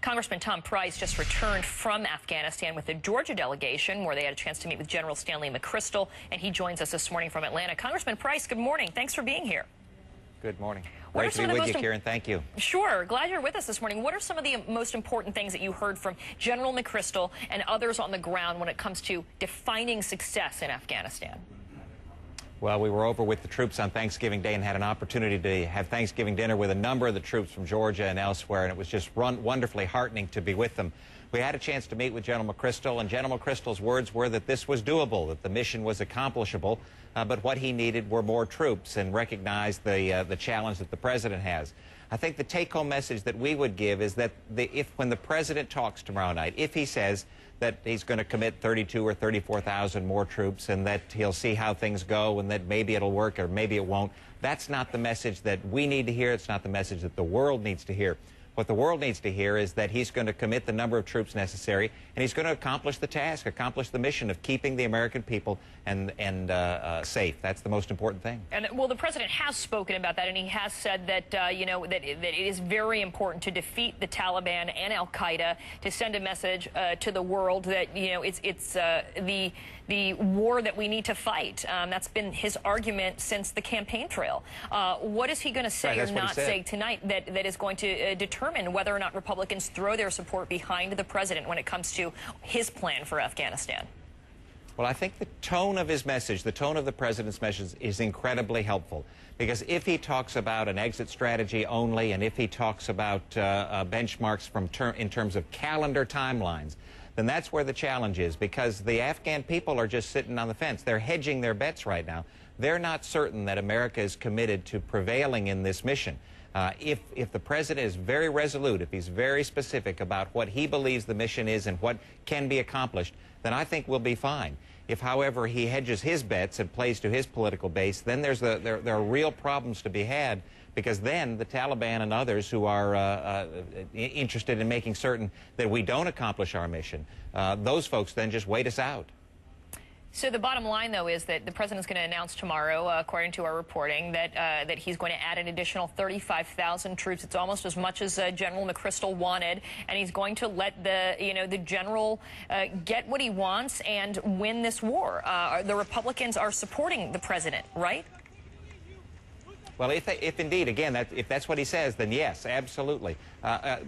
Congressman Tom Price just returned from Afghanistan with the Georgia delegation, where they had a chance to meet with General Stanley McChrystal, and he joins us this morning from Atlanta. Congressman Price, good morning. Thanks for being here. Good morning. Great to be with you, Karen. Thank you. Sure. Glad you're with us this morning. What are some of the most important things that you heard from General McChrystal and others on the ground when it comes to defining success in Afghanistan? Well, we were over with the troops on Thanksgiving Day and had an opportunity to have Thanksgiving dinner with a number of the troops from Georgia and elsewhere, and it was just wonderfully heartening to be with them. We had a chance to meet with General McChrystal, and General McChrystal's words were that this was doable, that the mission was accomplishable, but what he needed were more troops, and recognized the challenge that the president has. I think the take-home message that we would give is that when the president talks tomorrow night, if he says that he's going to commit 32 or 34,000 more troops and that he'll see how things go and that maybe it'll work or maybe it won't, that's not the message that we need to hear. It's not the message that the world needs to hear. What the world needs to hear is that he's going to commit the number of troops necessary, and he's going to accomplish the task, accomplish the mission of keeping the American people safe. That's the most important thing. And well, the president has spoken about that, and he has said that that it is very important to defeat the Taliban and Al Qaeda, to send a message to the world that it's the war that we need to fight. That's been his argument since the campaign trail. What is he going to say or not say tonight that is going to determine whether or not Republicans throw their support behind the president when it comes to his plan for Afghanistan? Well, I think the tone of his message, the tone of the president's message, is incredibly helpful. Because if he talks about an exit strategy only, and if he talks about benchmarks in terms of calendar timelines, then that's where the challenge is, because the Afghan people are just sitting on the fence. They're hedging their bets right now. They're not certain that America is committed to prevailing in this mission. If the president is very resolute, if he's very specific about what he believes the mission is and what can be accomplished, then I think we'll be fine. If, however, he hedges his bets and plays to his political base, then there are real problems to be had, because then the Taliban and others who are interested in making certain that we don't accomplish our mission, those folks then just wait us out. So the bottom line, though, is that the president's going to announce tomorrow, according to our reporting, that he's going to add an additional 35,000 troops. It's almost as much as General McChrystal wanted, and he's going to let the general get what he wants and win this war. The Republicans are supporting the president, right? Well, if indeed, again, if that's what he says, then yes, absolutely.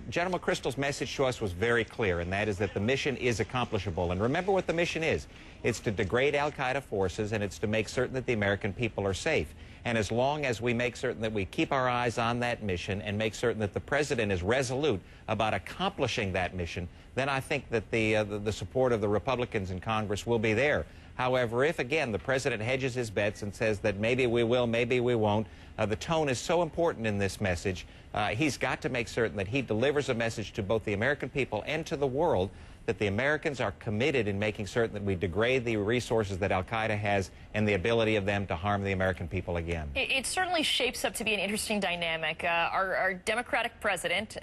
General McChrystal's message to us was very clear, and that is that the mission is accomplishable. And remember what the mission is. It's to degrade Al Qaeda forces, and it's to make certain that the American people are safe. And as long as we make certain that we keep our eyes on that mission and make certain that the president is resolute about accomplishing that mission, then I think that the support of the Republicans in Congress will be there. However, if, again, the president hedges his bets and says that maybe we will, maybe we won't, the tone is so important in this message. He's got to make certain that he delivers a message to both the American people and to the world that the Americans are committed in making certain that we degrade the resources that Al Qaeda has and the ability of them to harm the American people again. It certainly shapes up to be an interesting dynamic. Our Democratic president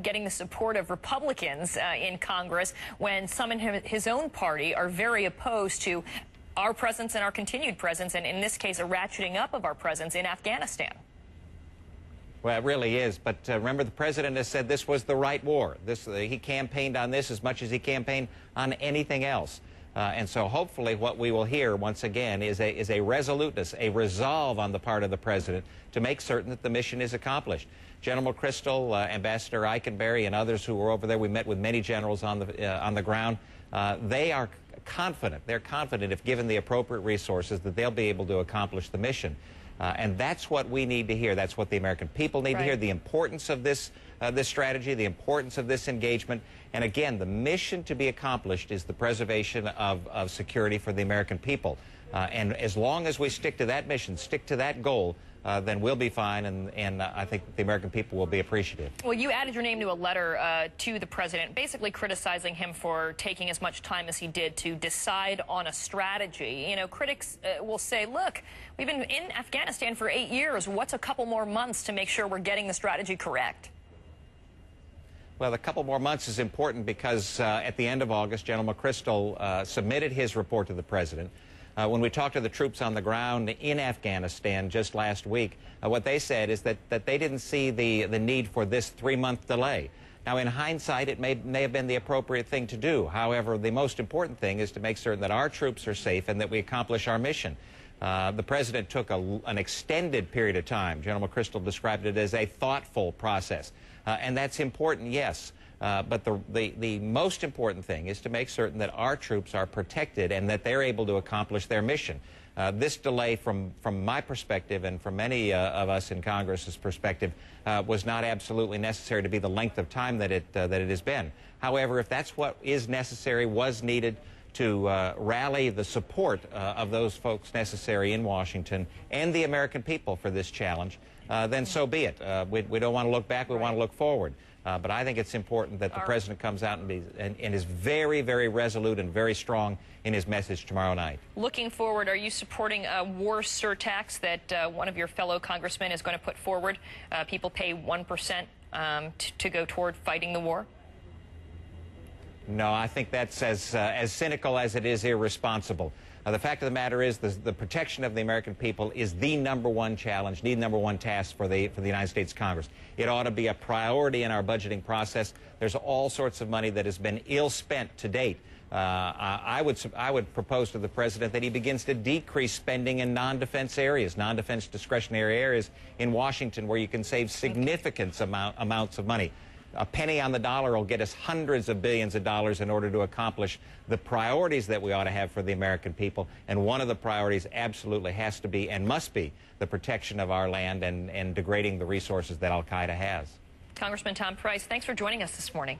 getting the support of Republicans in Congress when some in his own party are very opposed to our presence and our continued presence, and in this case, a ratcheting up of our presence in Afghanistan. Well, it really is. But remember, the president has said this was the right war. He campaigned on this as much as he campaigned on anything else. And so hopefully what we will hear once again is a resoluteness, a resolve on the part of the president to make certain that the mission is accomplished. General McChrystal, Ambassador Eikenberry, and others who were over there, we met with many generals on the ground. They are confident. They're confident, if given the appropriate resources, that they'll be able to accomplish the mission. And that's what we need to hear. That's what the American people need to hear, the importance of this strategy, the importance of this engagement. And again, the mission to be accomplished is the preservation of security for the American people. And as long as we stick to that mission, stick to that goal, then we'll be fine, and I think the American people will be appreciative. Well, you added your name to a letter to the president, basically criticizing him for taking as much time as he did to decide on a strategy. You know, critics will say, look, we've been in Afghanistan for 8 years. What's a couple more months to make sure we're getting the strategy correct? Well, a couple more months is important because at the end of August, General McChrystal submitted his report to the president. When we talked to the troops on the ground in Afghanistan just last week, what they said is that they didn't see the need for this 3-month delay. Now, in hindsight, it may have been the appropriate thing to do. However, the most important thing is to make certain that our troops are safe and that we accomplish our mission. The President took an extended period of time. General McChrystal described it as a thoughtful process. And that's important, yes. But the most important thing is to make certain that our troops are protected and that they're able to accomplish their mission. This delay, from my perspective and from many of us in Congress's perspective, was not absolutely necessary to be the length of time that it has been. However, if that's what is necessary, was needed to rally the support of those folks necessary in Washington and the American people for this challenge, then so be it. We don't want to look back, we want to look forward. But I think it's important that the President comes out and is very, very resolute and very strong in his message tomorrow night. Looking forward, are you supporting a war surtax that one of your fellow congressmen is going to put forward? People pay 1% to go toward fighting the war? No, I think that's as cynical as it is irresponsible. The fact of the matter is the protection of the American people is the #1 challenge, the #1 task for the United States Congress. It ought to be a priority in our budgeting process. There's all sorts of money that has been ill-spent to date. I would propose to the President that he begins to decrease spending in non-defense areas, non-defense discretionary areas in Washington where you can save significant amounts of money. A penny on the dollar will get us hundreds of billions of dollars in order to accomplish the priorities that we ought to have for the American people. And one of the priorities absolutely has to be and must be the protection of our land and degrading the resources that al-Qaeda has. Congressman Tom Price, thanks for joining us this morning.